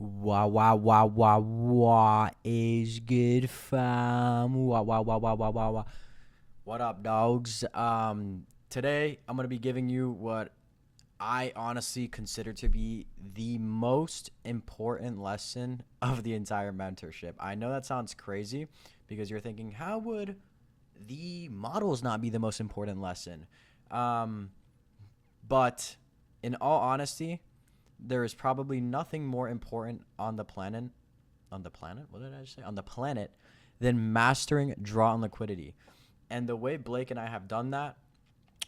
What is good, fam? What up, dogs? Today I'm gonna be giving you what I honestly consider to be the most important lesson of the entire mentorship. I know that sounds crazy because you're thinking, how would the models not be the most important lesson? But in all honesty, there is probably nothing more important on the planet. On the planet? What did I just say? On the planet than mastering draw and liquidity. And the way Blake and I have done that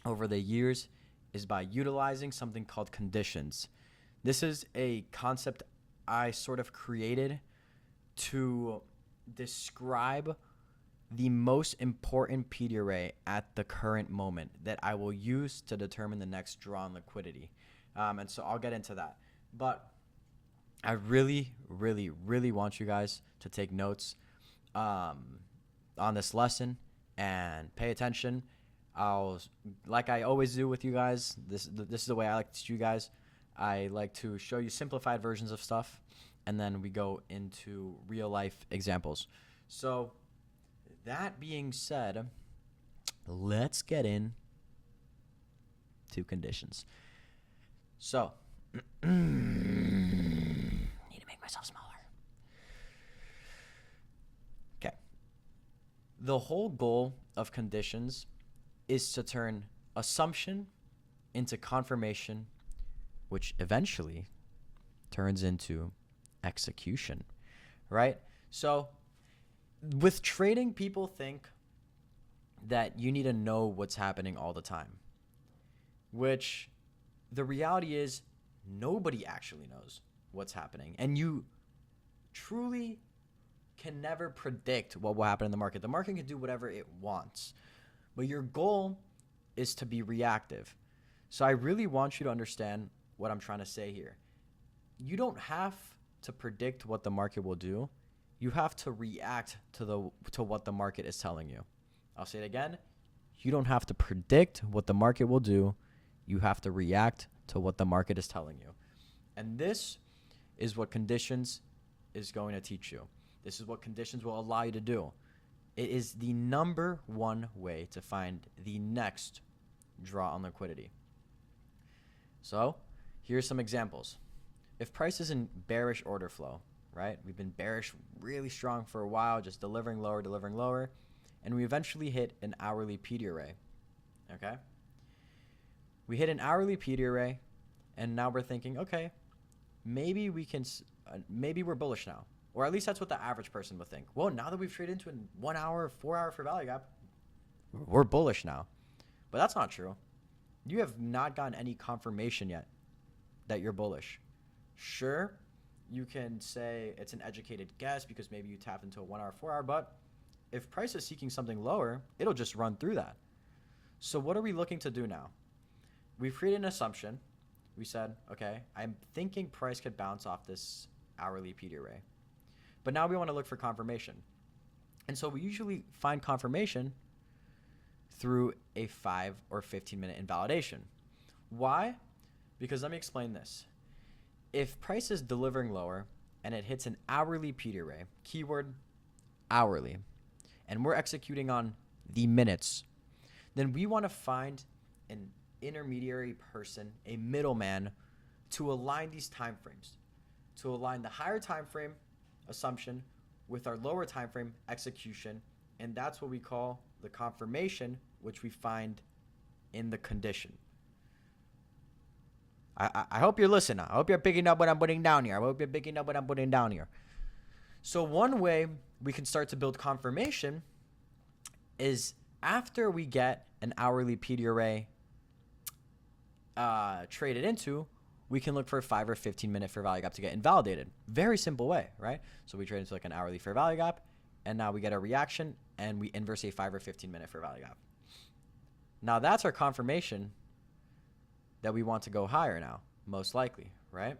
over the years is by utilizing something called conditions. This is a concept I sort of created to describe the most important PD array at the current moment that I will use to determine the next draw and liquidity. And so I'll get into that. But I really, really, really want you guys to take notes on this lesson and pay attention. Like I always do with you guys, this is the way I like to teach you guys. I like to show you simplified versions of stuff, and then we go into real life examples. So that being said, let's get in to conditions. So need to make myself smaller. Okay. The whole goal of conditions is to turn assumption into confirmation, which eventually turns into execution, right? So with trading, people think that you need to know what's happening all the time, which the reality is nobody actually knows what's happening. And you truly can never predict what will happen in the market. The market can do whatever it wants, but your goal is to be reactive. So I really want you to understand what I'm trying to say here. You don't have to predict what the market will do. You have to react to what the market is telling you. I'll say it again. You don't have to predict what the market will do. You have to react to what the market is telling you. And this is what conditions is going to teach you. This is what conditions will allow you to do. It is the number one way to find the next draw on liquidity. So here's some examples. If price is in bearish order flow, right? We've been bearish really strong for a while, just delivering lower, and we eventually hit an hourly PD array, okay? We hit an hourly PD array, and now we're thinking, okay, maybe we're bullish now. Or at least that's what the average person would think. Well, now that we've traded into a 1 hour, 4 hour fair value gap, we're bullish now. But that's not true. You have not gotten any confirmation yet that you're bullish. Sure, you can say it's an educated guess because maybe you tapped into a 1 hour, 4 hour, but if price is seeking something lower, it'll just run through that. So what are we looking to do now? We've created an assumption. We said, okay, I'm thinking price could bounce off this hourly PD array. But now we want to look for confirmation. And so we usually find confirmation through a 5 or 15-minute invalidation. Why? Because let me explain this. If price is delivering lower and it hits an hourly PD array, keyword hourly, and we're executing on the minutes, then we want to find an intermediary person, a middleman, to align these time frames, to align the higher time frame assumption with our lower time frame execution, and that's what we call the confirmation, which we find in the condition. I hope you're listening. I hope you're picking up what I'm putting down here. So one way we can start to build confirmation is after we get an hourly PD array traded into, we can look for a 5 or 15-minute fair value gap to get invalidated. Very simple way, right? So we trade into like an hourly fair value gap, and now we get a reaction, and we inverse a 5 or 15-minute fair value gap. Now that's our confirmation that we want to go higher now, most likely, right?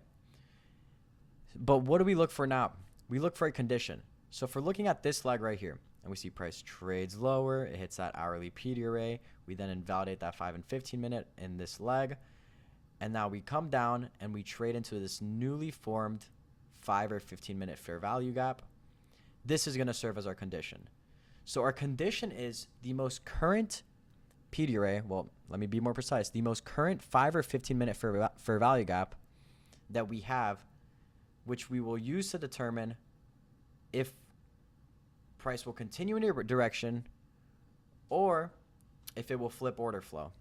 But what do we look for now? We look for a condition. So if we're looking at this leg right here, and we see price trades lower, it hits that hourly PD array, we then invalidate that 5 and 15-minute in this leg, and now we come down and we trade into this newly formed 5 or 15-minute fair value gap, this is going to serve as our condition. So our condition is the most current PD array, well, let me be more precise, the most current 5 or 15-minute fair value gap that we have, which we will use to determine if price will continue in a direction or if it will flip order flow.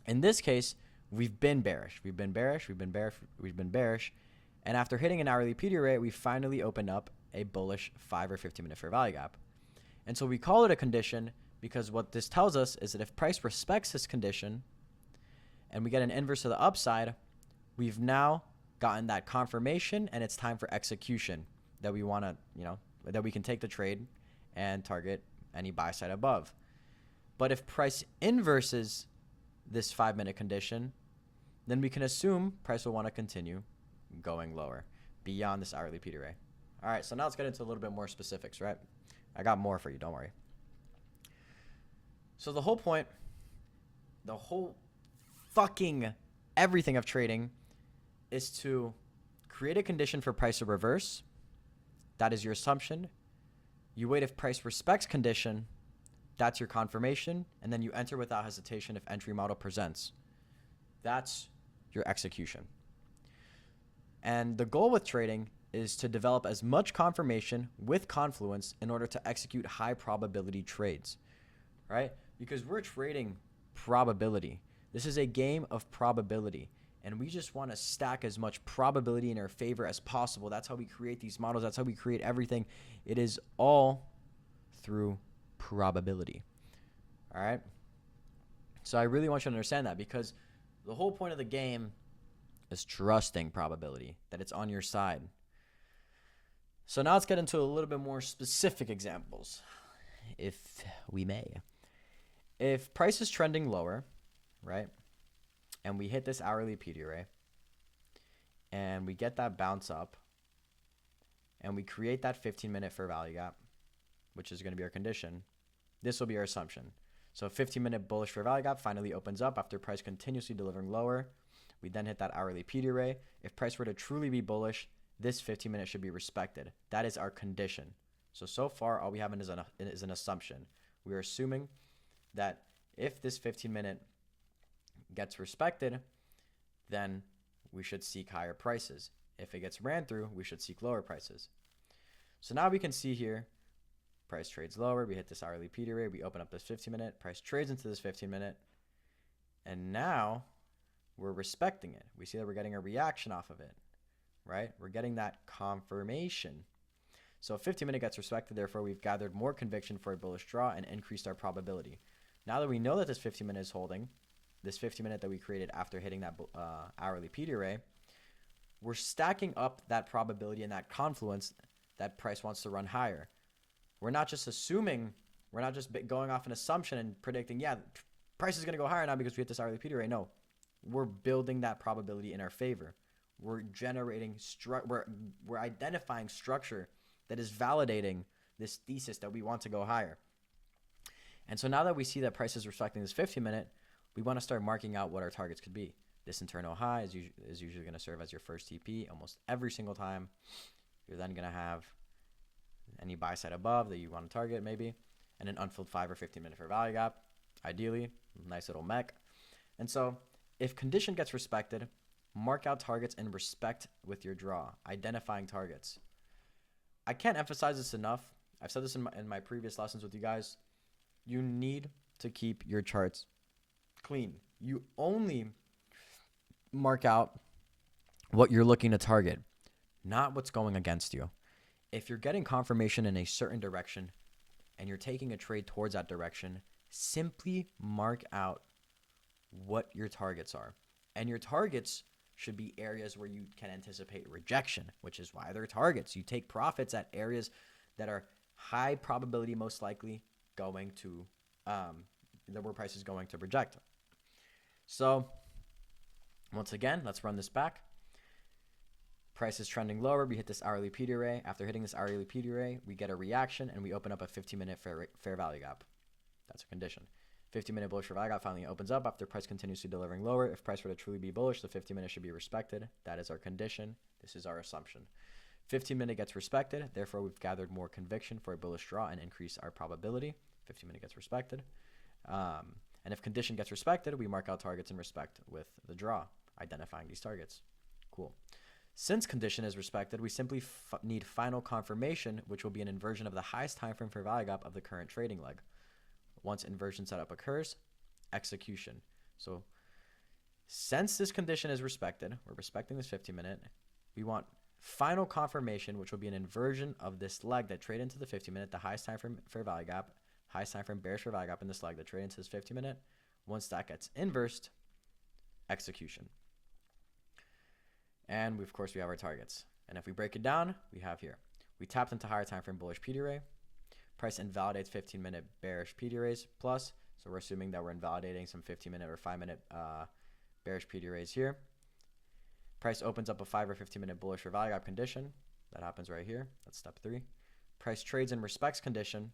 In this case, we've been bearish. We've been bearish. And after hitting an hourly PD array, we finally opened up a bullish 5 or 15-minute fair value gap. And so we call it a condition because what this tells us is that if price respects this condition and we get an inverse to the upside, we've now gotten that confirmation and it's time for execution that we want to, that we can take the trade and target any buy side above. But if price inverses this 5-minute condition, then we can assume price will want to continue going lower beyond this hourly PD array. All right, so now let's get into a little bit more specifics, right? I got more for you, don't worry. So the whole point, the whole fucking everything of trading is to create a condition for price to reverse. That is your assumption. You wait if price respects condition. That's your confirmation. And then you enter without hesitation if entry model presents. That's your execution. And the goal with trading is to develop as much confirmation with confluence in order to execute high probability trades, right? Because we're trading probability. This is a game of probability. And we just want to stack as much probability in our favor as possible. That's how we create these models. That's how we create everything. It is all through probability. All right? So I really want you to understand that because the whole point of the game is trusting probability, that it's on your side. So now let's get into a little bit more specific examples, if we may. If price is trending lower, right? And we hit this hourly PD array and we get that bounce up and we create that 15-minute fair value gap, which is going to be our condition. This will be our assumption. So a 15-minute bullish fair value gap finally opens up after price continuously delivering lower. We then hit that hourly PD array. If price were to truly be bullish, this 15-minute should be respected. That is our condition. So far, all we have is an assumption. We are assuming that if this 15-minute gets respected, then we should seek higher prices. If it gets ran through, we should seek lower prices. So now we can see here, price trades lower. We hit this hourly PD array. We open up this 15-minute. Price trades into this 15-minute. And now we're respecting it. We see that we're getting a reaction off of it, right? We're getting that confirmation. So 15-minute gets respected. Therefore, we've gathered more conviction for a bullish draw and increased our probability. Now that we know that this 15-minute is holding, this 15-minute that we created after hitting that hourly PD array, we're stacking up that probability and that confluence that price wants to run higher. We're not just assuming, we're not just going off an assumption and predicting, yeah, price is going to go higher now because we hit this hourly PD array. No, we're building that probability in our favor. We're generating, we're identifying structure that is validating this thesis that we want to go higher. And so now that we see that price is respecting this 15-minute, we want to start marking out what our targets could be. This internal high is usually going to serve as your first TP almost every single time. You're then going to have any buy side above that you want to target maybe, and an unfilled 5 or 15-minute fair value gap, ideally, nice little mech. And so if condition gets respected, mark out targets and respect with your draw, identifying targets. I can't emphasize this enough. I've said this in my previous lessons with you guys. You need to keep your charts clean. You only mark out what you're looking to target, not what's going against you. If you're getting confirmation in a certain direction and you're taking a trade towards that direction, simply mark out what your targets are. And your targets should be areas where you can anticipate rejection, which is why they're targets. You take profits at areas that are high probability, most likely going to, where price is going to reject. So once again, let's run this back. Price is trending lower. We hit this hourly PD array. After hitting this hourly PD array, we get a reaction and we open up a 15-minute fair value gap. That's a condition. 15-minute bullish fair value gap finally opens up after price continues to delivering lower. If price were to truly be bullish, the 15-minute should be respected. That is our condition. This is our assumption. 15-minute gets respected. Therefore, we've gathered more conviction for a bullish draw and increase our probability. 15-minute gets respected. And if condition gets respected, we mark out targets in respect with the draw, identifying these targets. Cool. Since condition is respected, we simply need final confirmation, which will be an inversion of the highest time frame fair value gap of the current trading leg. Once inversion setup occurs, execution. So since this condition is respected, we're respecting this 15-minute, we want final confirmation, which will be an inversion of this leg that trade into the 15-minute, the highest time frame fair value gap, highest time frame bearish fair value gap in this leg that trade into this 15-minute. Once that gets inversed, execution. And of course, we have our targets. And if we break it down, we have here. We tapped into higher time frame bullish PD array. Price invalidates 15-minute bearish PD arrays plus. So we're assuming that we're invalidating some 15-minute or 5-minute bearish PD arrays here. Price opens up a 5 or 15-minute bullish fair value gap condition. That happens right here. That's step 3. Price trades and respects condition.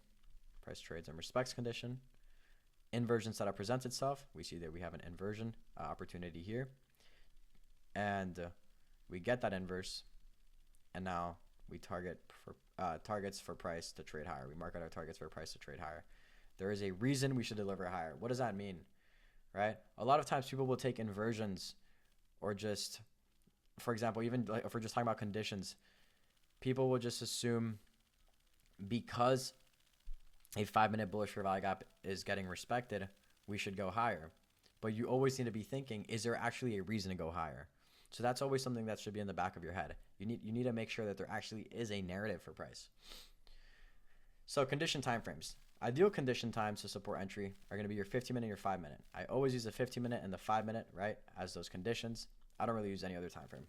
Price trades and respects condition. Inversion setup presents itself. We see that we have an inversion opportunity here. And we get that inverse, and now we target for targets for price to trade higher. We mark out our targets for price to trade higher. There is a reason we should deliver higher. What does that mean, right? A lot of times people will take inversions or just, for example, even like if we're just talking about conditions, people will just assume because a 5-minute bullish fair value gap is getting respected, we should go higher. But you always need to be thinking, is there actually a reason to go higher? So that's always something that should be in the back of your head. You need to make sure that there actually is a narrative for price. So condition timeframes. Ideal condition times to support entry are going to be your 15-minute and your 5-minute. I always use the 15-minute and the 5-minute, right, as those conditions. I don't really use any other time frame.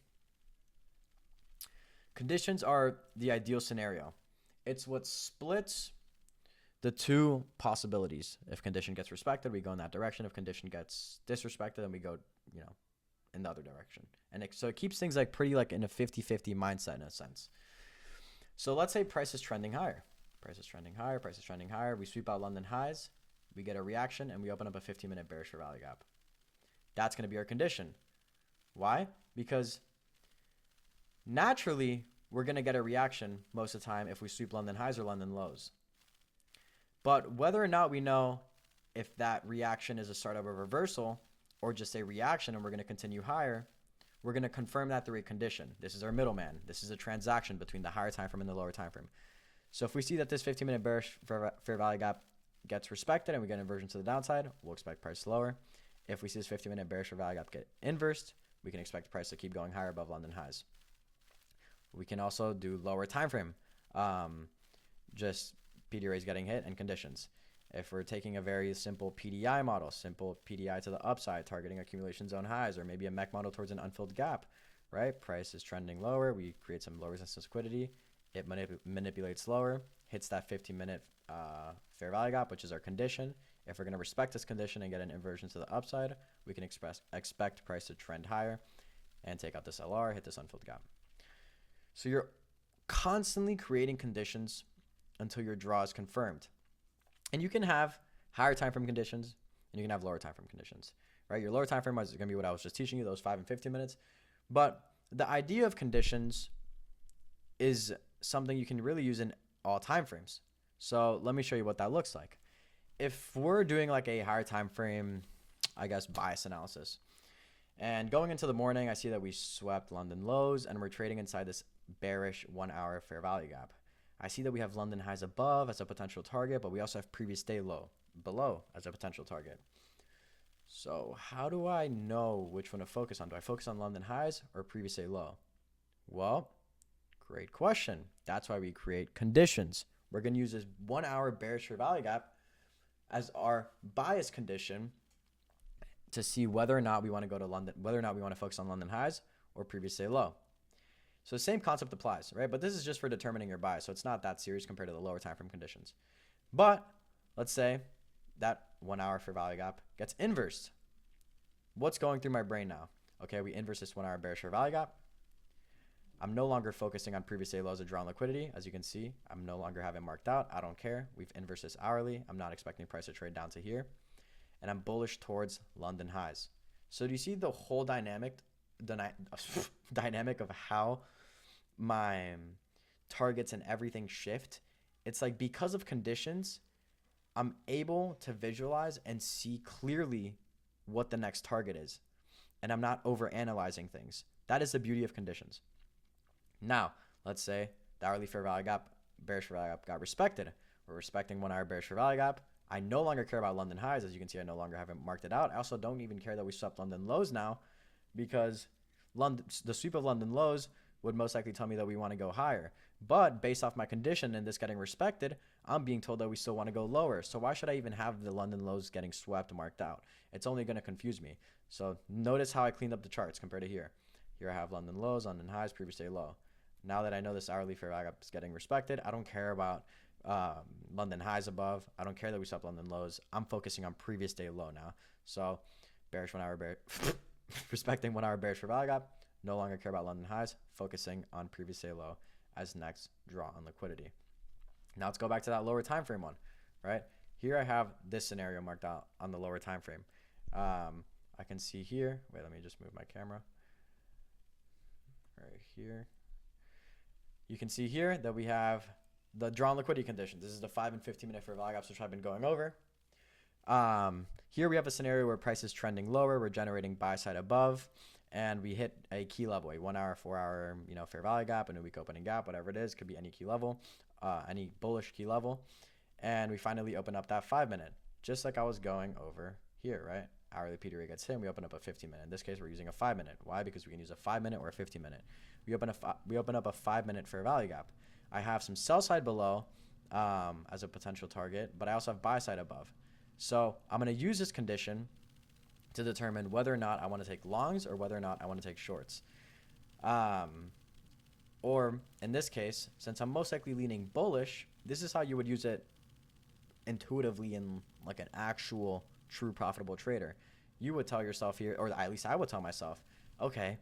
Conditions are the ideal scenario. It's what splits the two possibilities. If condition gets respected, we go in that direction. If condition gets disrespected, then we go, in the other direction. And so it keeps things like pretty like in a 50-50 mindset in a sense. So let's say price is trending higher. Price is trending higher. Price is trending higher. We sweep out London highs. We get a reaction and we open up a 15-minute bearish fair value gap. That's going to be our condition. Why? Because naturally we're going to get a reaction most of the time if we sweep London highs or London lows. But whether or not we know if that reaction is a start of a reversal or just a reaction and we're going to continue higher, we're going to confirm that through a condition. This is our middleman. This is a transaction between the higher time frame and the lower time frame. So if we see that this 15-minute bearish fair value gap gets respected and we get inversion to the downside, we'll expect price lower. If we see this 15-minute bearish fair value gap get inversed, we can expect price to keep going higher above London highs. We can also do lower time frame, just PD arrays getting hit and conditions. If we're taking a very simple PDI model, simple PDI to the upside, targeting accumulation zone highs, or maybe a MEC model towards an unfilled gap, right? Price is trending lower. We create some low resistance liquidity. It manipulates lower, hits that 15-minute fair value gap, which is our condition. If we're going to respect this condition and get an inversion to the upside, we can expect price to trend higher and take out this LR, hit this unfilled gap. So you're constantly creating conditions until your draw is confirmed. And you can have higher time frame conditions and you can have lower time frame conditions, right? Your lower time frame is going to be what I was just teaching you, those 5 and 15 minutes. But the idea of conditions is something you can really use in all time frames. So let me show you what that looks like. If we're doing like a higher time frame, I guess, bias analysis, and going into the morning, I see that we swept London lows and we're trading inside this bearish 1 hour fair value gap. I see that we have London highs above as a potential target, but we also have previous day low below as a potential target. So how do I know which one to focus on? Do I focus on London highs or previous day low? Well, great question. That's why we create conditions. We're going to use this 1 hour bearish fair value gap as our bias condition to see whether or not we want to go to London, whether or not we want to focus on London highs or previous day low. So the same concept applies, right? But this is just for determining your bias. So it's not that serious compared to the lower time frame conditions. But let's say that 1 hour fair value gap gets inversed. What's going through my brain now? Okay, we inverse this 1 hour bearish fair value gap. I'm no longer focusing on previous day lows of drawn liquidity. As you can see, I'm no longer having marked out. I don't care. We've inversed this hourly. I'm not expecting price to trade down to here. And I'm bullish towards London highs. So do you see the whole dynamic of how my targets and everything shift, it's like because of conditions, I'm able to visualize and see clearly what the next target is. And I'm not over analyzing things. That is the beauty of conditions. Now, let's say the hourly fair value gap, bearish fair value gap got respected. We're respecting 1 hour bearish fair value gap. I no longer care about London highs. As you can see, I no longer haven't marked it out. I also don't even care that we swept London lows now, because the sweep of London lows would most likely tell me that we want to go higher. But based off my condition and this getting respected, I'm being told that we still want to go lower. So why should I even have the London lows getting swept marked out? It's only going to confuse me. So notice how I cleaned up the charts compared to here. Here I have London lows, London highs, previous day low. Now that I know this hourly fair value gap is getting respected, I don't care about London highs above. I don't care that we swept London lows. I'm focusing on previous day low now. So bearish 1 hour bear respecting 1 hour bearish fair value gap. No longer care about London highs, focusing on previous day low as next draw on liquidity. Now let's go back to that lower time frame one, right? Here I have this scenario marked out on the lower time frame. I can see here, wait, let me just move my camera right here. You can see here that we have the draw on liquidity conditions. This is the 5 and 15 minute fair value gaps, which I've been going over. Here we have a scenario where price is trending lower. We're generating buy side above, and we hit a key level, a 1 hour, 4 hour, fair value gap, a new week opening gap, whatever it is, could be any key level, any bullish key level. And we finally open up that 5 minute, just like I was going over here, right? Hourly P rate gets hit, and we open up a 15 minute. In this case, we're using a 5 minute. Why? Because we can use a 5 minute or a 15 minute. We open up a 5 minute fair value gap. I have some sell side below as a potential target, but I also have buy side above. So I'm going to use this condition to determine whether or not I want to take longs or whether or not I want to take shorts. Or in this case, since I'm most likely leaning bullish, this is how you would use it intuitively in like an actual true profitable trader. You would tell yourself here, or at least I would tell myself, okay,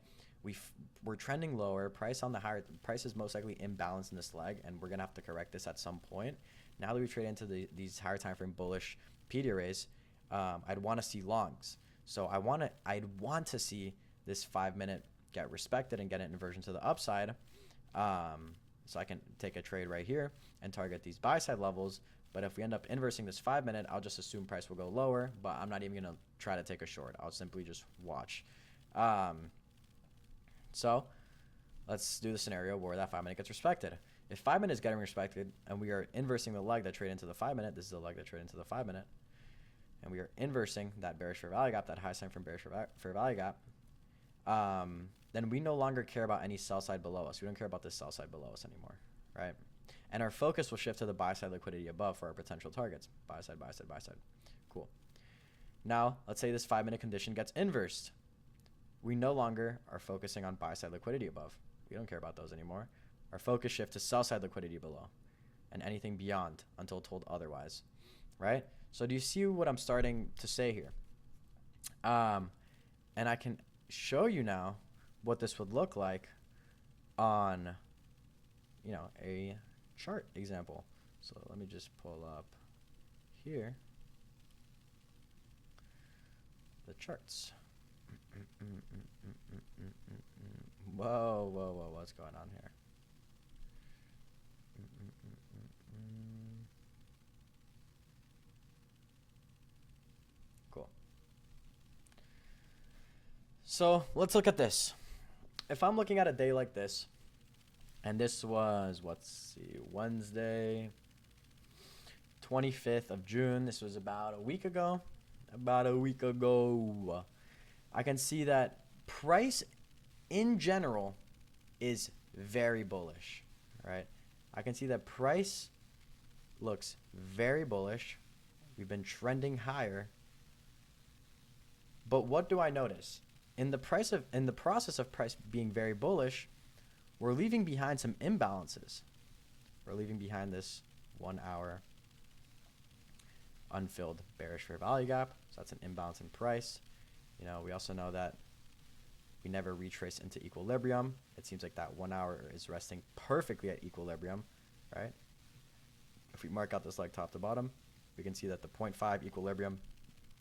we're trending lower. Price on the higher, price is most likely imbalanced in this leg, and we're gonna have to correct this at some point. Now that we trade into these higher time frame bullish PD arrays, I'd want to see longs. So I'd want to see this 5 minute get respected and get an inversion to the upside. So I can take a trade right here and target these buy side levels. But if we end up inversing this 5 minute, I'll just assume price will go lower, but I'm not even gonna try to take a short. I'll simply just watch. So let's do the scenario where that 5 minute gets respected. If 5 minutes is getting respected and we are inversing the leg that trade into the 5 minute, this is the leg that trade into the 5 minute, and we are inversing that bearish fair value gap, that high sign from bearish fair value gap, then we no longer care about any sell side below us. We don't care about this sell side below us anymore, right? And our focus will shift to the buy side liquidity above for our potential targets. Buy side, buy side, buy side. Cool. Now, let's say this 5 minute condition gets inversed. We no longer are focusing on buy side liquidity above. We don't care about those anymore. Our focus shifts to sell side liquidity below and anything beyond until told otherwise, right? So do you see what I'm starting to say here? And I can show you now what this would look like on, a chart example. So let me just pull up here the charts. Whoa, what's going on here? Cool. So let's look at this. If I'm looking at a day like this, and this was, Wednesday, 25th of June. This was about a week ago. I can see that price in general is very bullish, right? I can see that price looks very bullish. We've been trending higher. But what do I notice? In the process of price being very bullish, we're leaving behind some imbalances. We're leaving behind this 1 hour unfilled bearish fair value gap. So that's an imbalance in price. We also know that we never retrace into equilibrium. It seems like that 1 hour is resting perfectly at equilibrium, right? If we mark out this leg top to bottom, we can see that the 0.5 equilibrium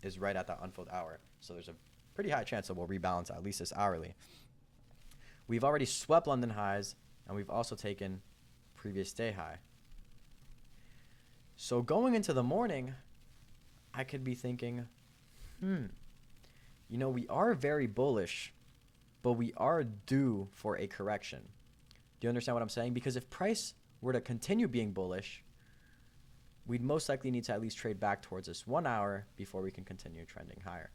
is right at that unfilled hour. So there's a pretty high chance that we'll rebalance at least this hourly. We've already swept London highs And we've also taken previous day high. So going into the morning, I could be thinking, we are very bullish, but we are due for a correction. Do you understand what I'm saying? Because if price were to continue being bullish, we'd most likely need to at least trade back towards this 1 hour before we can continue trending higher.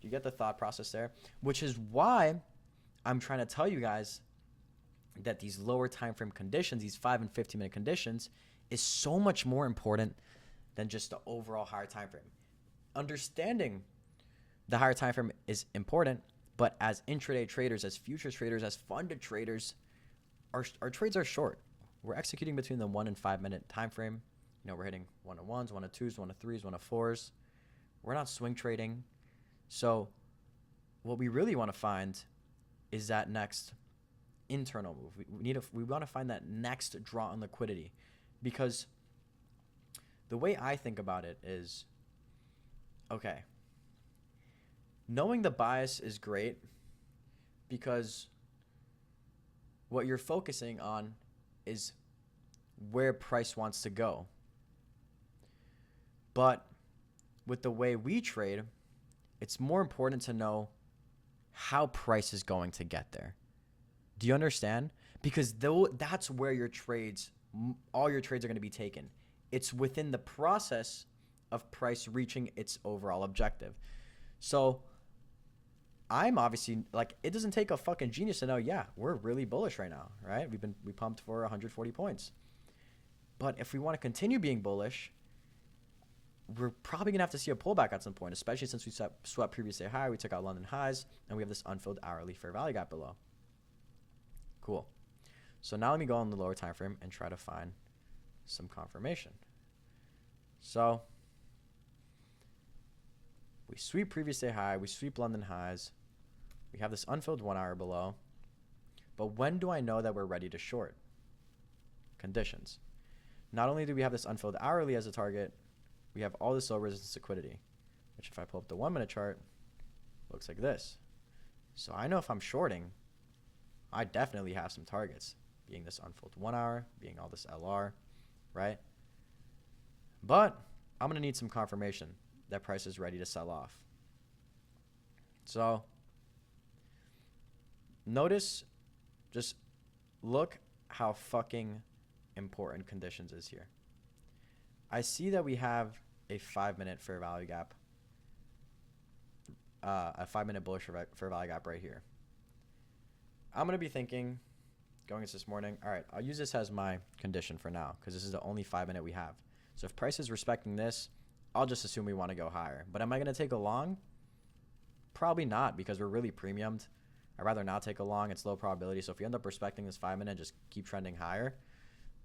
Do you get the thought process there? Which is why I'm trying to tell you guys that these lower time frame conditions, these 5 and 15 minute conditions, is so much more important than just the overall higher time frame. Understanding the higher time frame is important, but as intraday traders, as futures traders, as funded traders, our trades are short. We're executing between the 1 and 5 minute time frame. We're hitting 1 to 1s, 1 to 2s, 1 to 3s, 1 to 4s. We're not swing trading. So what we really want to find is that next internal move. We want to find that next draw on liquidity, because the way I think about it is, okay, knowing the bias is great because what you're focusing on is where price wants to go. But with the way we trade, it's more important to know how price is going to get there. Do you understand? Because that's where all your trades are going to be taken. It's within the process of price reaching its overall objective. So I'm obviously, it doesn't take a fucking genius to know, yeah, we're really bullish right now, right? We pumped for 140 points. But if we want to continue being bullish, we're probably going to have to see a pullback at some point, especially since we swept previous day high, we took out London highs, and we have this unfilled hourly fair value gap below. Cool. So now let me go on the lower time frame and try to find some confirmation. So we sweep previous day high, we sweep London highs, we have this unfilled 1 hour below. But when do I know that we're ready to short? Conditions. Not only do we have this unfilled hourly as a target, we have all this low resistance liquidity, which if I pull up the 1 minute chart, looks like this. So I know if I'm shorting, I definitely have some targets, being this unfilled 1 hour, being all this LR, right? But I'm going to need some confirmation that price is ready to sell off. So notice, just look how fucking important conditions is here. I see that we have a 5 minute fair value gap, a 5 minute bullish fair value gap right here. I'm going to be thinking, going into this morning, all right, I'll use this as my condition for now because this is the only 5 minute we have. So if price is respecting this, I'll just assume we want to go higher. But am I going to take a long? Probably not, because we're really premiumed. I'd rather not take a long. It's low probability. So if we end up respecting this 5 minute and just keep trending higher,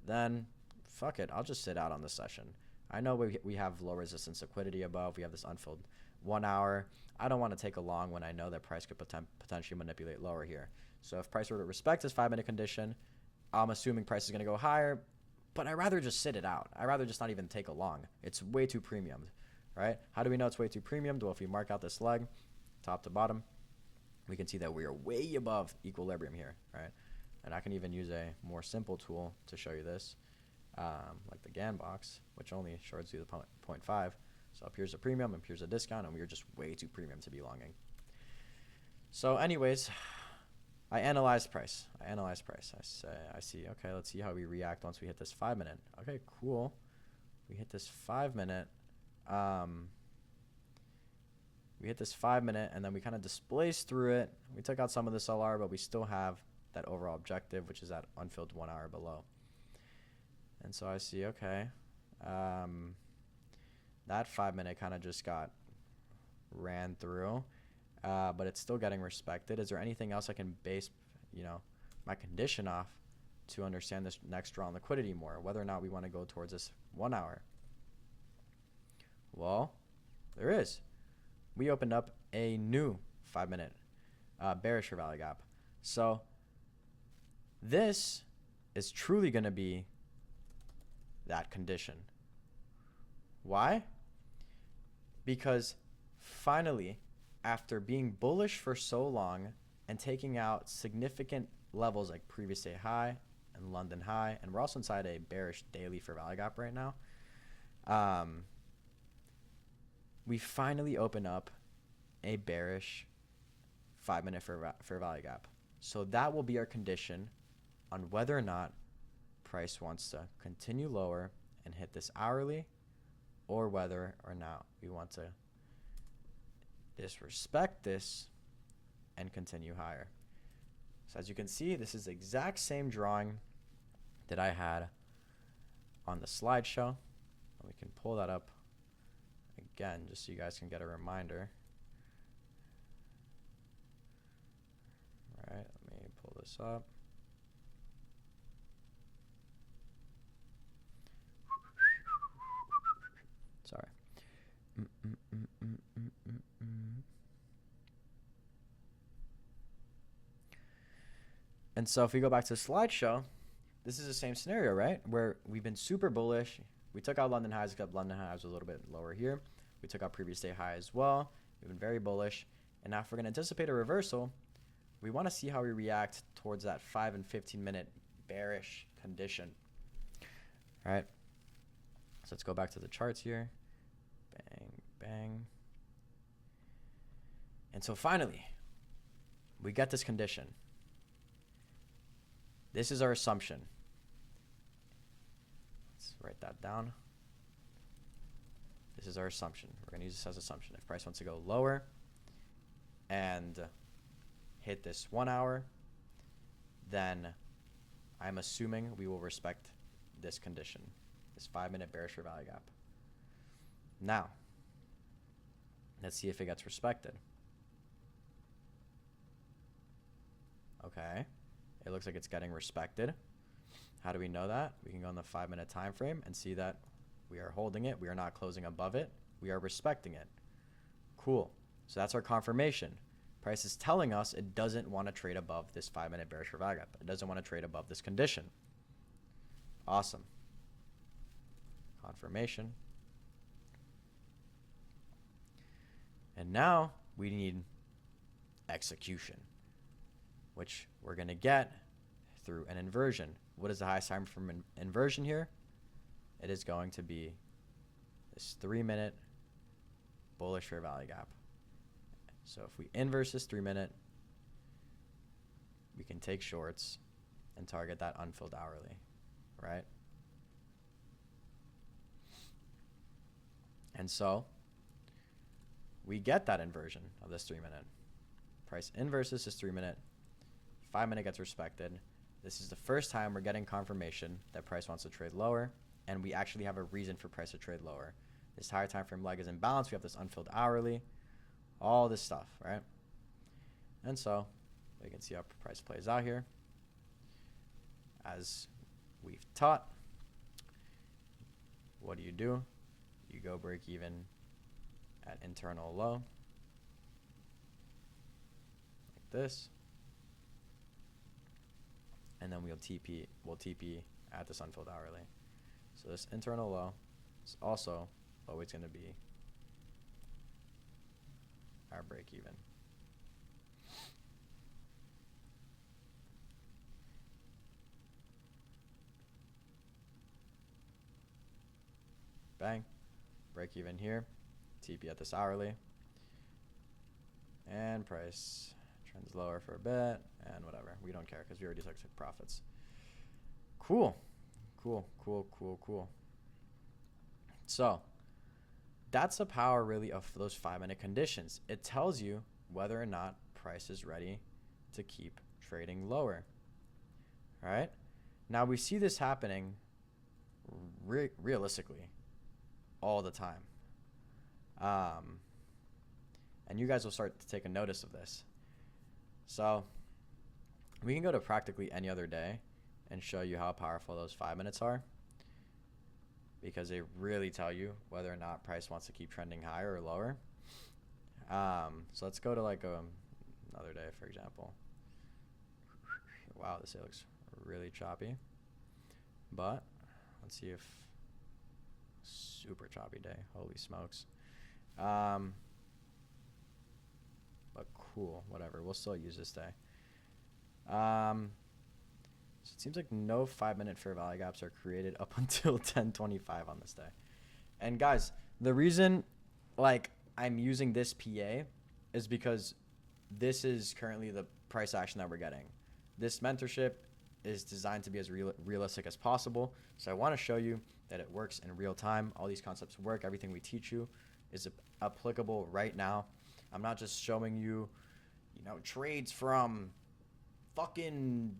then fuck it. I'll just sit out on this session. I know we have low resistance liquidity above. We have this unfilled 1 hour. I don't want to take a long when I know that price could potentially manipulate lower here. So if price were to respect this 5 minute condition, I'm assuming price is going to go higher, but I'd rather just sit it out. I'd rather just not even take a long. It's way too premiumed, right? How do we know it's way too premiumed? Well, if we mark out this leg, top to bottom, we can see that we are way above equilibrium here, right? And I can even use a more simple tool to show you this, like the GAN box, which only shorts you the 0.5. So up here's a premium, up here's a discount, and we are just way too premium to be longing. So anyways, I analyzed price. I see, okay, let's see how we react once we hit this 5 minute. Okay, cool. We hit this 5 minute. We hit this 5 minute, and then we kind of displaced through it. We took out some of this LR, but we still have that overall objective, which is that unfilled 1 hour below. And so I see, okay, that 5 minute kind of just got ran through. But it's still getting respected. Is there anything else I can base, my condition off to understand this next draw on liquidity more, whether or not we want to go towards this 1 hour? Well, there is. We opened up a new 5 minute bearish fair value gap. So this is truly going to be that condition. Why? Because finally, after being bullish for so long and taking out significant levels like previous day high and London high, and we're also inside a bearish daily fair value gap right now. We finally open up a bearish 5-minute fair value gap. So that will be our condition on whether or not price wants to continue lower and hit this hourly, or whether or not we want to disrespect this and continue higher. So as you can see, this is the exact same drawing that I had on the slideshow. We can pull that up again just so you guys can get a reminder. All right, let me pull this up. Sorry. And so if we go back to the slideshow, this is the same scenario, right? Where we've been super bullish. We took out London highs, except London highs was a little bit lower here. We took out previous day high as well. We've been very bullish. And now if we're going to anticipate a reversal, we want to see how we react towards that 5 and 15-minute bearish condition. All right. So let's go back to the charts here. Bang, bang. And so finally, we get this condition. This is our assumption. Let's write that down. This is our assumption. We're going to use this as assumption. If price wants to go lower and hit this 1 hour, then I'm assuming we will respect this condition, this 5-minute bearish fair value gap. Now, let's see if it gets respected. Okay. It looks like it's getting respected. How do we know that? We can go on the 5-minute time frame and see that we are holding it. We are not closing above it. We are respecting it. Cool. So that's our confirmation. Price is telling us it doesn't want to trade above this 5-minute bearish fair value gap. It doesn't want to trade above this condition. Awesome. Confirmation. And now we need execution, which we're going to get through an inversion. What is the highest time from an inversion here? It is going to be this 3-minute bullish fair value gap. So if we inverse this 3-minute, we can take shorts and target that unfilled hourly, right? And so we get that inversion of this 3-minute. Price inverses this 3-minute. 5-minute gets respected. This is the first time we're getting confirmation that price wants to trade lower, and we actually have a reason for price to trade lower. This higher time frame leg is in balance. We have this unfilled hourly, all this stuff, right? And so we can see how price plays out here. As we've taught, what do? You go break even at internal low, like this. And then we'll TP at this unfilled hourly. So this internal low is also always going to be our break even. Bang, break even here, TP at this hourly, and price trends lower for a bit, and whatever. We don't care because we already took profits. Cool. So that's the power really of those 5-minute conditions. It tells you whether or not price is ready to keep trading lower. All right. Now we see this happening realistically all the time. And you guys will start to take a notice of this. So we can go to practically any other day and show you how powerful those 5 minutes are, because they really tell you whether or not price wants to keep trending higher or lower. So let's go to like another day, for example. Wow, this day looks really choppy. But let's see if super choppy day. Holy smokes. But cool, whatever. We'll still use this day. So it seems like no 5-minute fair value gaps are created up until 10:25 on this day. And guys, the reason like I'm using this PA is because this is currently the price action that we're getting. This mentorship is designed to be as realistic as possible. So I want to show you that it works in real time. All these concepts work. Everything we teach you is applicable right now. I'm not just showing you, trades from fucking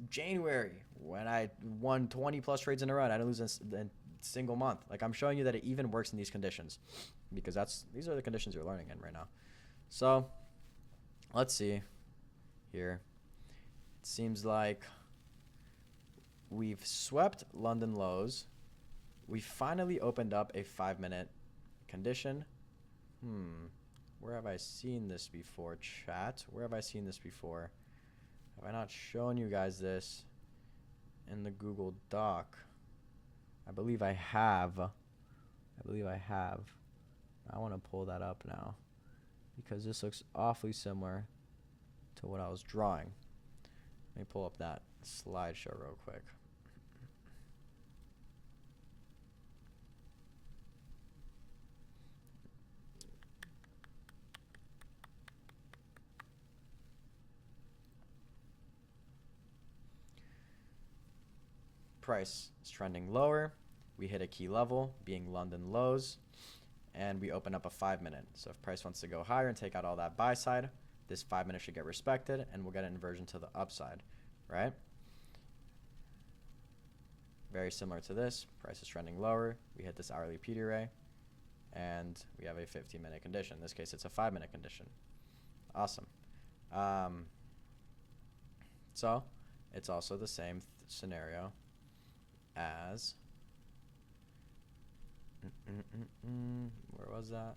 January when I won 20 plus trades in a row and I didn't lose a single month. Like, I'm showing you that it even works in these conditions because these are the conditions you're learning in right now. So let's see here. It seems like we've swept London lows. We finally opened up a 5-minute condition. Where have I seen this before, chat? Where have I seen this before? Have I not shown you guys this in the Google Doc? I believe I have. I want to pull that up now because this looks awfully similar to what I was drawing. Let me pull up that slideshow real quick. Price is trending lower. We hit a key level, being London lows, and we open up a 5-minute. So if price wants to go higher and take out all that buy side, this 5-minute should get respected, and we'll get an inversion to the upside, right? Very similar to this. Price is trending lower. We hit this hourly PD array, and we have a 15-minute condition. In this case, it's a 5-minute condition. Awesome. So it's also the same scenario as where was that?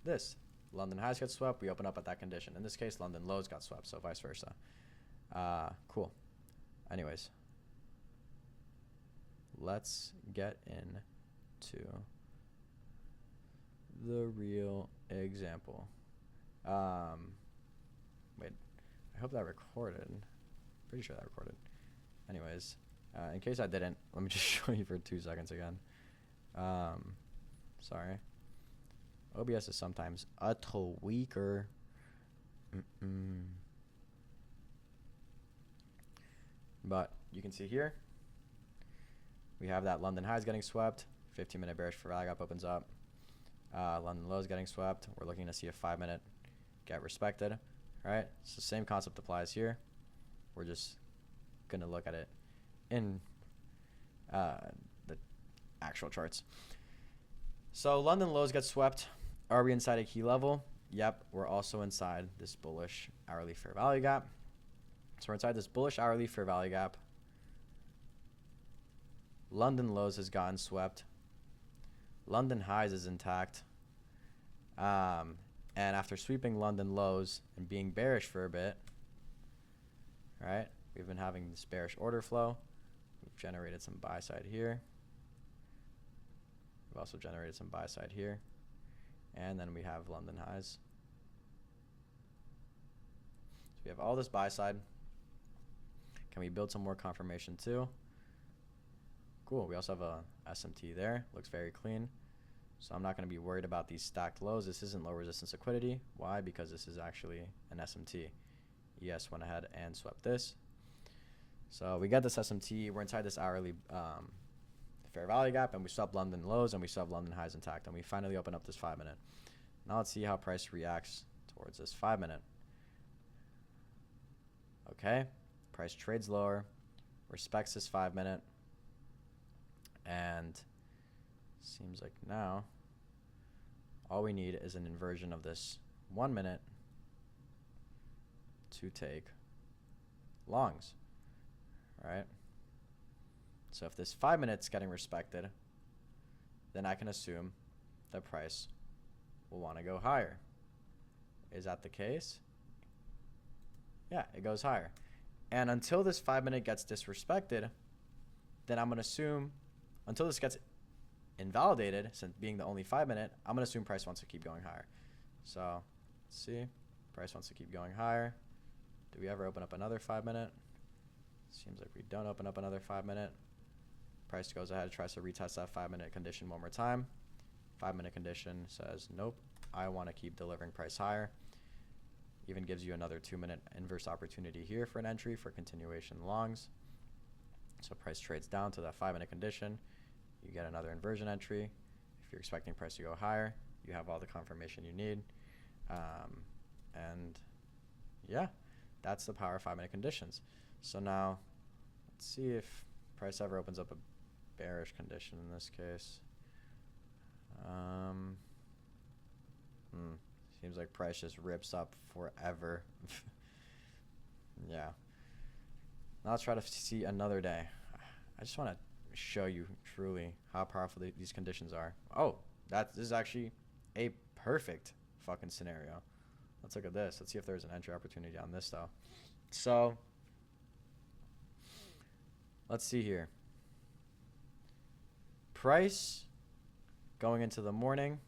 This London highs get swept, we open up at that condition. In this case, London lows got swept, so vice versa. Cool. Anyways, let's get into the real example. Wait, I hope that recorded. Pretty sure that recorded. Anyways, in case I didn't, let me just show you for 2 seconds again. Sorry. OBS is sometimes a little weaker. But you can see here, we have that London highs getting swept. 15-minute bearish fair value gap opens up. London lows getting swept. We're looking to see a 5-minute get respected. All right, so the same concept applies here. We're just going to look at it in the actual charts. So London lows get swept. Are we inside a key level? Yep, we're also inside this bullish hourly fair value gap. So we're inside this bullish hourly fair value gap. London lows has gotten swept. London highs is intact. And after sweeping London lows and being bearish for a bit, right, we've been having this bearish order flow. We've generated some buy side here. We've also generated some buy side here. And then we have London highs. So we have all this buy side. Can we build some more confirmation too? Cool. We also have a SMT there. Looks very clean. So I'm not going to be worried about these stacked lows. This isn't low resistance liquidity. Why? Because this is actually an SMT. ES went ahead and swept this. So we got this SMT. We're inside this hourly fair value gap, and we swept London lows, and we swept London highs intact. And we finally open up this 5-minute. Now let's see how price reacts towards this 5-minute. Okay. Price trades lower, respects this 5-minute. And seems like now all we need is an inversion of this 1-minute to take longs, right? So if this 5-minute's getting respected, then I can assume the price will want to go higher. Is that the case? Yeah, it goes higher. And until this 5-minute gets disrespected, then I'm going to assume, until this gets invalidated, since being the only 5-minute, I'm going to assume price wants to keep going higher. So let's see. Price wants to keep going higher. Do we ever open up another 5-minute? Seems like we don't open up another 5-minute. Price goes ahead, tries to retest that 5-minute condition one more time. 5-minute condition says, nope, I want to keep delivering price higher. Even gives you another 2-minute inverse opportunity here for an entry for continuation longs. So price trades down to that 5-minute condition. You get another inversion entry. If you're expecting price to go higher, you have all the confirmation you need. And yeah, that's the power of 5-minute conditions. So now let's see if price ever opens up a bearish condition in this case. Seems like price just rips up forever. Yeah. Now let's try to see another day. I just want to show you truly how powerful these conditions are. Oh, this is actually a perfect fucking scenario. Let's look at this. Let's see if there's an entry opportunity on this though. So let's see here. Price going into the morning,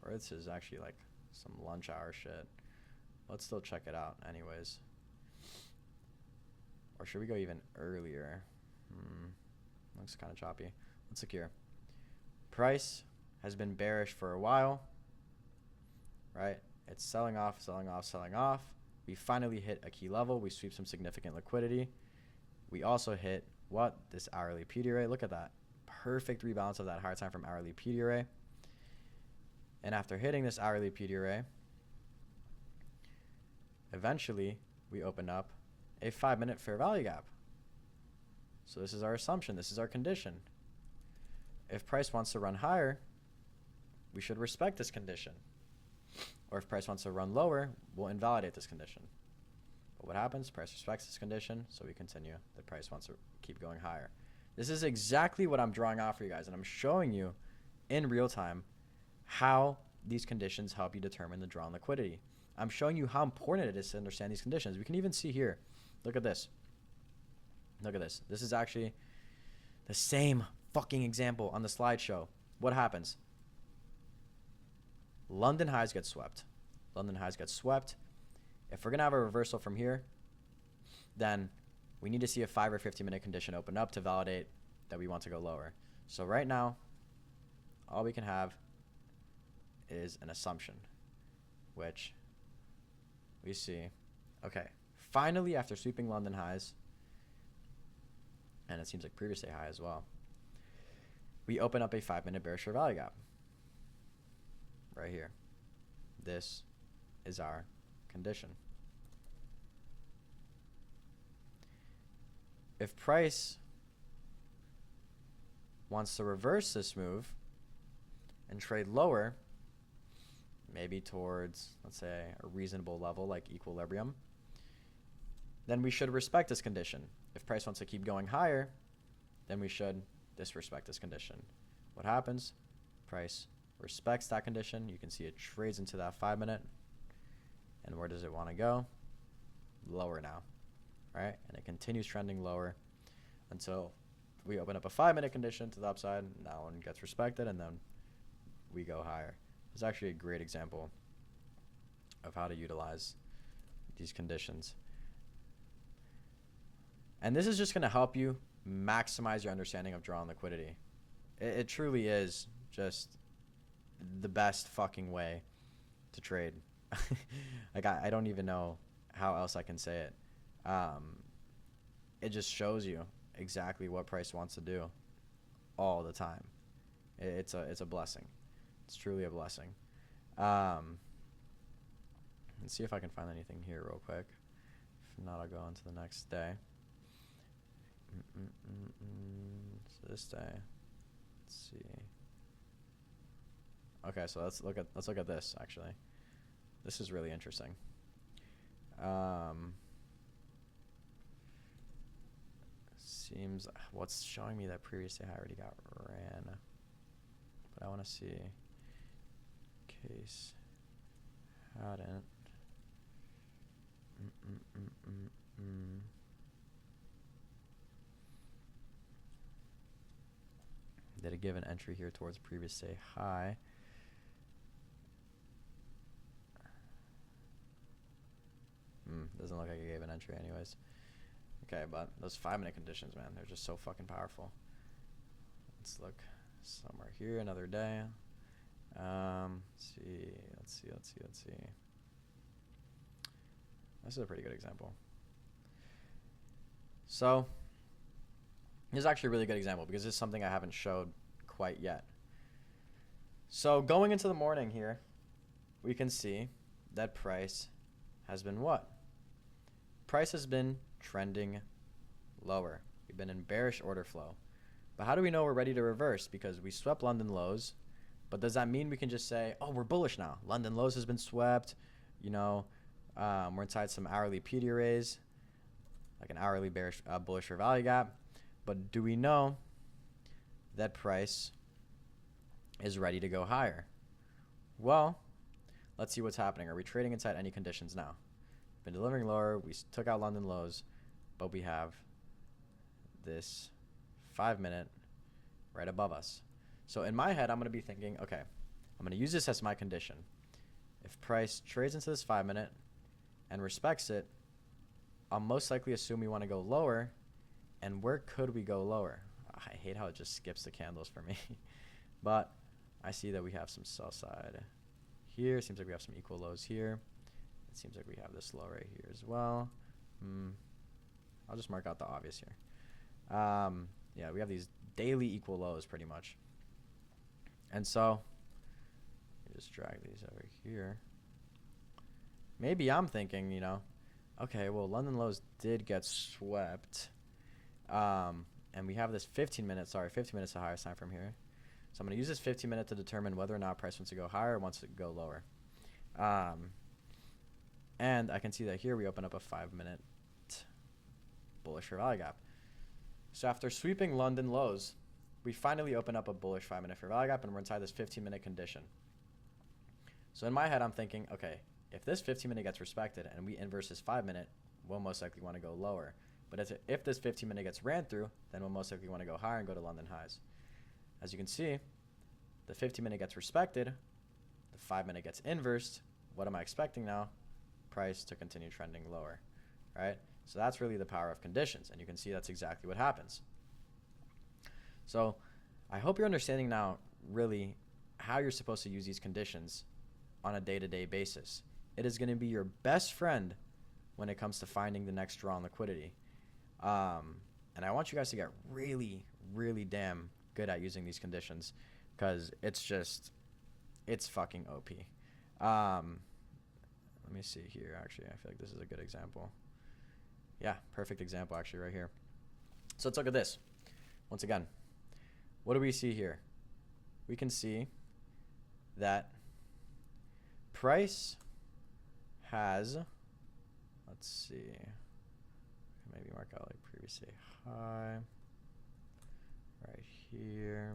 or this is actually like some lunch hour shit. Let's still check it out anyways. Or should we go even earlier? Looks kind of choppy. Let's look here. Price has been bearish for a while, right? It's selling off, selling off, selling off. We finally hit a key level. We sweep some significant liquidity. We also hit what? This hourly PD array. Look at that. Perfect rebalance of that higher time from hourly PD array. And after hitting this hourly PD array, eventually we open up a 5-minute fair value gap. So this is our assumption. This is our condition. If price wants to run higher, we should respect this condition. Or if price wants to run lower, we'll invalidate this condition. But what happens? Price respects this condition, so we continue. The price wants to keep going higher. This is exactly what I'm drawing out for you guys, and I'm showing you in real time how these conditions help you determine the drawn liquidity. I'm showing you how important it is to understand these conditions. We can even see here. Look at this. Look at this. This is actually the same fucking example on the slideshow. What happens? London highs get swept. London highs get swept. If we're going to have a reversal from here, then we need to see a 5 or 15-minute condition open up to validate that we want to go lower. So right now, all we can have is an assumption, which we see. Okay, finally, after sweeping London highs, and it seems like previous day high as well, we open up a 5-minute bearish fair value gap right here. This is our condition. If price wants to reverse this move and trade lower, maybe towards, let's say, a reasonable level like equilibrium, then we should respect this condition. If price wants to keep going higher, then we should disrespect this condition. What happens? Price respects that condition. You can see it trades into that 5-minute. And where does it want to go? Lower now, right? And it continues trending lower until we open up a 5-minute condition to the upside. That one gets respected, and then we go higher. It's actually a great example of how to utilize these conditions. And this is just going to help you maximize your understanding of drawn liquidity. It truly is just the best fucking way to trade. Like, I don't even know how else I can say it. It just shows you exactly what price wants to do all the time. It's a blessing. It's truly a blessing. Let's see if I can find anything here real quick. If not, I'll go on to the next day. So this day, let's see. Okay, so let's look at this actually. This is really interesting. Seems what's showing me that previous day I already got ran, but I want to see case hadn't. Did it give an entry here towards previous day high? Doesn't look like it gave an entry anyways. Okay, but those 5-minute conditions, man, they're just so fucking powerful. Let's look somewhere here, another day. Let's see. This is a pretty good example. So this is actually a really good example because this is something I haven't showed quite yet. So going into the morning here, we can see that price has been what? Price has been trending lower. We've been in bearish order flow. But how do we know we're ready to reverse? Because we swept London lows. But does that mean we can just say, oh, we're bullish now? London lows has been swept. You know, we're inside some hourly PD arrays, like an hourly bearish bullish for value gap. But do we know that price is ready to go higher? Well, let's see what's happening. Are we trading inside any conditions now? Been delivering lower. We took out London lows, but we have this 5-minute right above us. So in my head, I'm going to be thinking, okay, I'm going to use this as my condition. If price trades into this 5-minute and respects it, I'll most likely assume we want to go lower. And where could we go lower? I hate how it just skips the candles for me. But I see that we have some sell side here. Seems like we have some equal lows here. It seems like we have this low right here as well. I'll just mark out the obvious here. Yeah, we have these daily equal lows pretty much. And so just drag these over here. Maybe I'm thinking, you know, okay, well, London lows did get swept. And we have this 15 minutes the highest time from here. So I'm going to use this 15 minute to determine whether or not price wants to go higher or wants to go lower. And I can see that here we open up a 5-minute bullish for value gap. So after sweeping London lows, we finally open up a bullish 5-minute for value gap, and we're inside this 15-minute condition. So in my head, I'm thinking, okay, if this 15-minute gets respected and we inverse this 5-minute, we'll most likely want to go lower. But if this 15-minute gets ran through, then we'll most likely want to go higher and go to London highs. As you can see, the 15-minute gets respected, the 5-minute gets inversed. What am I expecting now? Price to continue trending lower, right? So that's really the power of conditions, and you can see that's exactly what happens. So I hope you're understanding now really how you're supposed to use these conditions on a day-to-day basis. It is going to be your best friend when it comes to finding the next draw on liquidity. And I want you guys to get really, really damn good at using these conditions because it's fucking OP. Let me see here. Actually, I feel like this is a good example. Yeah, perfect example actually right here. So let's look at this. Once again, what do we see here? We can see that price has, let's see, maybe mark out like previous day high right here.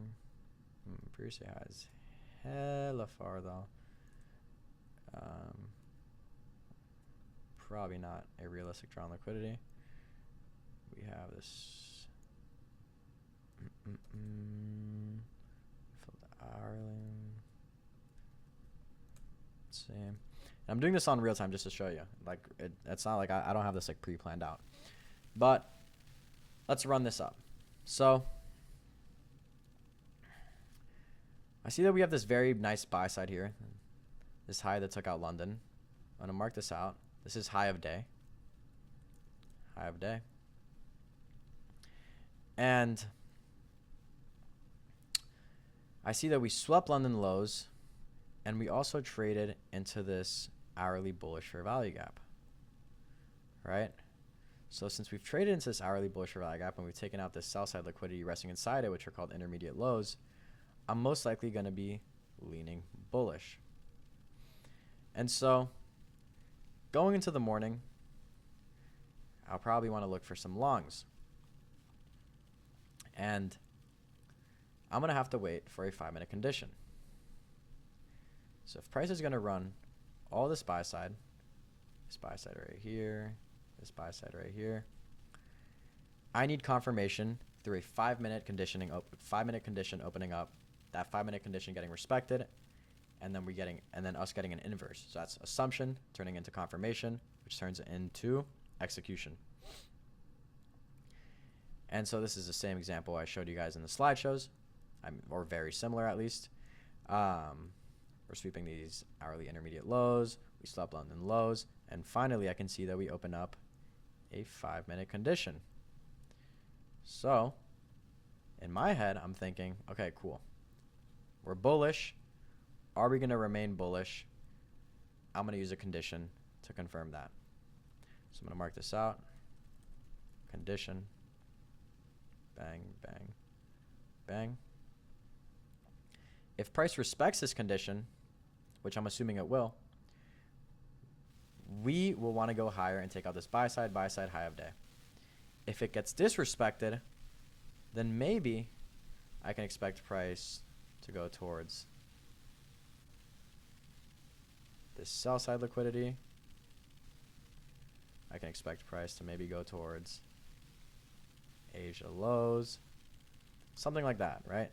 Previous day high is hella far though. Probably not a realistic draw on liquidity. We have this fill the hourly. Let's see. And I'm doing this on real time just to show you. Like it's not like I don't have this like pre-planned out. But let's run this up. So I see that we have this very nice buy side here. This high that took out London. I'm going to mark this out. This is high of day. High of day. And I see that we swept London lows, and we also traded into this hourly bullish for value gap. Right? So since we've traded into this hourly bullish for value gap and we've taken out this sell side liquidity resting inside it, which are called intermediate lows, I'm most likely going to be leaning bullish. And so going into the morning, I'll probably want to look for some longs. And I'm going to have to wait for a 5-minute condition. So if price is going to run all this buy side right here, this buy side right here, I need confirmation through a 5-minute conditioning, 5-minute condition opening up, that 5-minute condition getting respected, and then us getting an inverse. So that's assumption turning into confirmation, which turns into execution. And so this is the same example I showed you guys in the slideshows, or very similar at least. We're sweeping these hourly intermediate lows. We slept on the lows. And finally, I can see that we open up a 5-minute condition. So in my head, I'm thinking, okay, cool. We're bullish. Are we going to remain bullish? I'm going to use a condition to confirm that. So I'm going to mark this out. Condition. Bang, bang, bang. If price respects this condition, which I'm assuming it will, we will want to go higher and take out this buy side high of day. If it gets disrespected, then maybe I can expect price to go towards this sell side liquidity. I can expect price to maybe go towards Asia lows, something like that, right?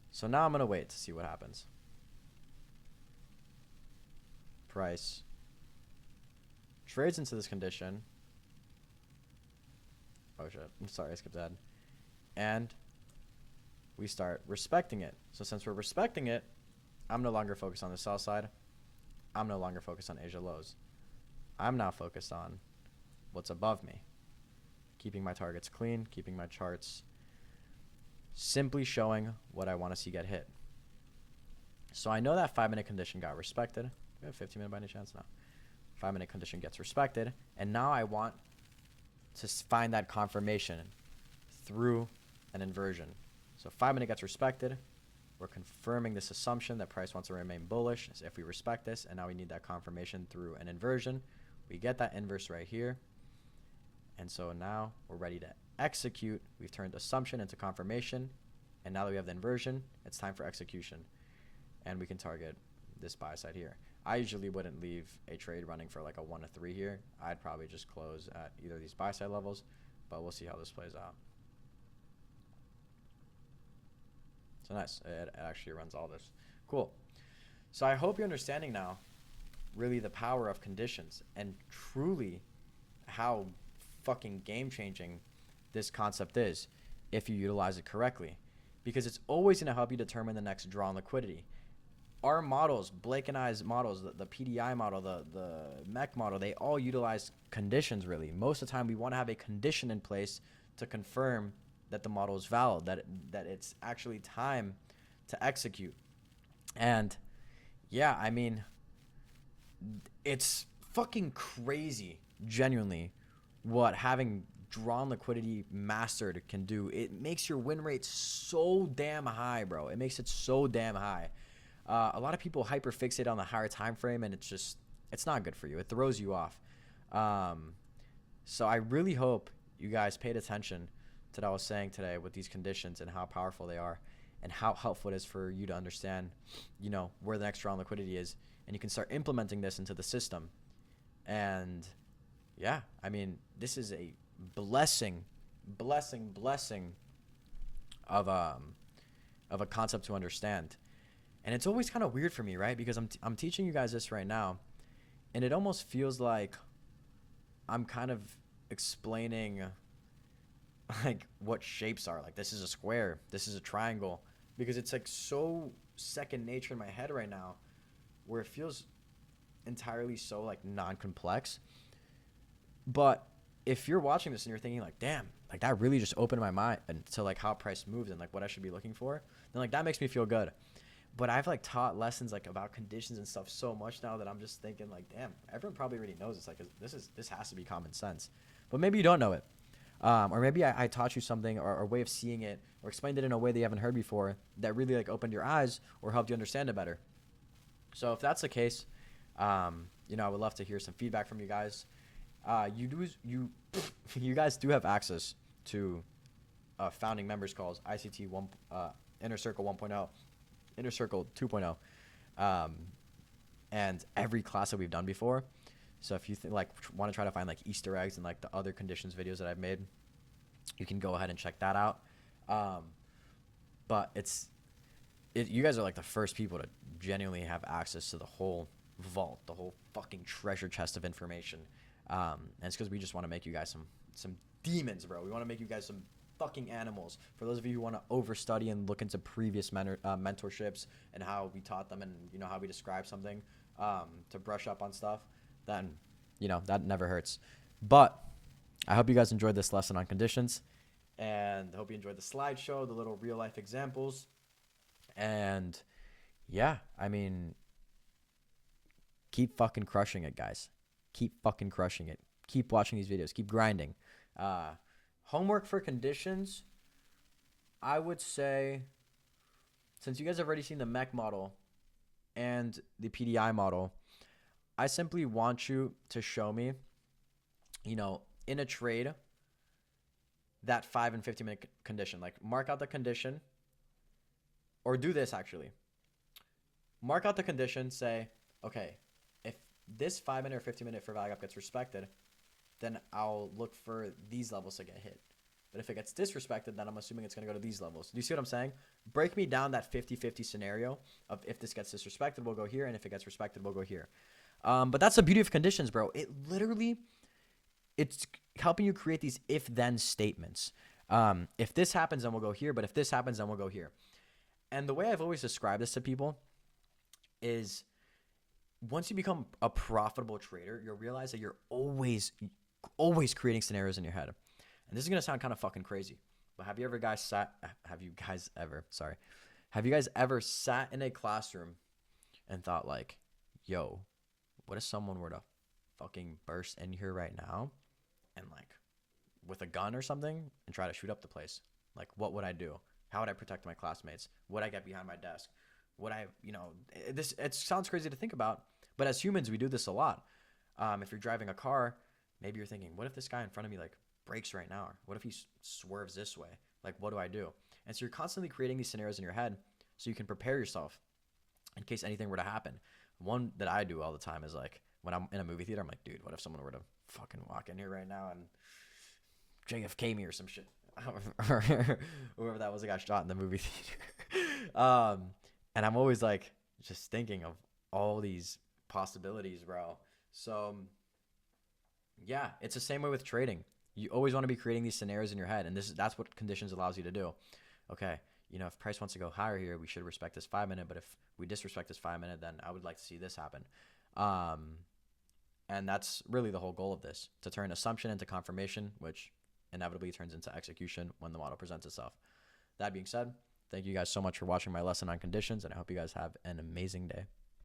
So now I'm going to wait to see what happens. Price trades into this condition. Oh shit, I'm sorry, I skipped ahead. And we start respecting it. So since we're respecting it, I'm no longer focused on the sell side. I'm no longer focused on Asia lows. I'm now focused on what's above me. Keeping my targets clean, keeping my charts simply showing what I want to see get hit. So I know that 5-minute condition got respected. We have 15-minute by any chance? No. 5-minute condition gets respected. And now I want to find that confirmation through an inversion. So 5-minute gets respected. We're confirming this assumption that price wants to remain bullish if we respect this. And now we need that confirmation through an inversion. We get that inverse right here. And so now we're ready to execute. We've turned assumption into confirmation. And now that we have the inversion, it's time for execution. And we can target this buy side here. I usually wouldn't leave a trade running for like a 1 to 3 here. I'd probably just close at either of these buy side levels, but we'll see how this plays out. So nice. It actually runs all this. Cool. So I hope you're understanding now really the power of conditions and truly how fucking game changing this concept is if you utilize it correctly, because it's always going to help you determine the next draw on liquidity. Our models, Blake and I's models, the PDI model, the MEC model, they all utilize conditions really. Most of the time we want to have a condition in place to confirm that the model is valid, that it's actually time to execute. And yeah, I mean, it's fucking crazy, genuinely, what having drawn liquidity mastered can do. It makes your win rate so damn high, bro. It makes it so damn high. A lot of people hyperfixate on the higher time frame, and it's not good for you. It throws you off. So I really hope you guys paid attention to what I was saying today with these conditions and how powerful they are and how helpful it is for you to understand, where the next draw on liquidity is, and you can start implementing this into the system. And yeah, I mean, this is a blessing of a concept to understand. And it's always kind of weird for me, right? Because I'm teaching you guys this right now, and it almost feels like I'm kind of explaining like what shapes are. Like, this is a square, this is a triangle, because it's like so second nature in my head right now, where it feels entirely so like non-complex. But if you're watching this and you're thinking like, damn, like that really just opened my mind to like how price moves and like what I should be looking for, then like that makes me feel good. But I've like taught lessons like about conditions and stuff so much now that I'm just thinking like, damn, everyone probably already knows this. Like, this has to be common sense. But maybe you don't know it. Or maybe I taught you something or a way of seeing it or explained it in a way that you haven't heard before that really like opened your eyes or helped you understand it better. So if that's the case, I would love to hear some feedback from you guys. You guys do have access to founding members calls, ICT Inner Circle 1.0, Inner Circle 2.0, and every class that we've done before. So if you want to try to find like Easter eggs and like the other conditions videos that I've made, you can go ahead and check that out. But it's you guys are like the first people to genuinely have access to the whole vault, the whole fucking treasure chest of information. And it's because we just want to make you guys some demons, bro. We want to make you guys some fucking animals. For those of you who want to overstudy and look into previous mentorships and how we taught them and, you know, how we describe something, to brush up on stuff, then, you know, that never hurts. But I hope you guys enjoyed this lesson on conditions, and I hope you enjoyed the slideshow, the little real life examples. And yeah, I mean, keep fucking crushing it, guys. Keep fucking crushing it. Keep watching these videos. Keep grinding. Homework for conditions, I would say, since you guys have already seen the MEC model and the PDI model, I simply want you to show me, you know, in a trade, that 5 and 15-minute condition. Like, mark out the condition, or do this actually. Mark out the condition, say, okay, if this 5-minute or 15-minute for value gap gets respected, then I'll look for these levels to get hit. But if it gets disrespected, then I'm assuming it's going to go to these levels. Do you see what I'm saying? Break me down that 50-50 scenario of if this gets disrespected, we'll go here, and if it gets respected, we'll go here. But that's the beauty of conditions, bro. It literally, it's helping you create these if-then statements. If this happens, then we'll go here, but if this happens, then we'll go here. And the way I've always described this to people is, once you become a profitable trader, you'll realize that you're always creating scenarios in your head. And this is going to sound kind of fucking crazy, but have you guys ever sat in a classroom and thought like, yo, what if someone were to fucking burst in here right now and like with a gun or something and try to shoot up the place? Like, what would I do? How would I protect my classmates? Would I get behind my desk? Would I, you know, it sounds crazy to think about, but as humans, we do this a lot. If you're driving a car, maybe you're thinking, what if this guy in front of me like brakes right now? Or what if he swerves this way? Like, what do I do? And so you're constantly creating these scenarios in your head so you can prepare yourself in case anything were to happen. One that I do all the time is like, when I'm in a movie theater, I'm like, dude, what if someone were to fucking walk in here right now and JFK me or some shit? Or whoever that was that got shot in the movie theater. And I'm always like just thinking of all these possibilities, bro. So yeah, it's the same way with trading. You always want to be creating these scenarios in your head, and that's what conditions allows you to do. Okay, you know, if price wants to go higher here, we should respect this 5-minute, but if we disrespect this 5-minute, then I would like to see this happen. And that's really the whole goal of this, to turn assumption into confirmation, which inevitably turns into execution when the model presents itself. That being said, thank you guys so much for watching my lesson on conditions, and I hope you guys have an amazing day.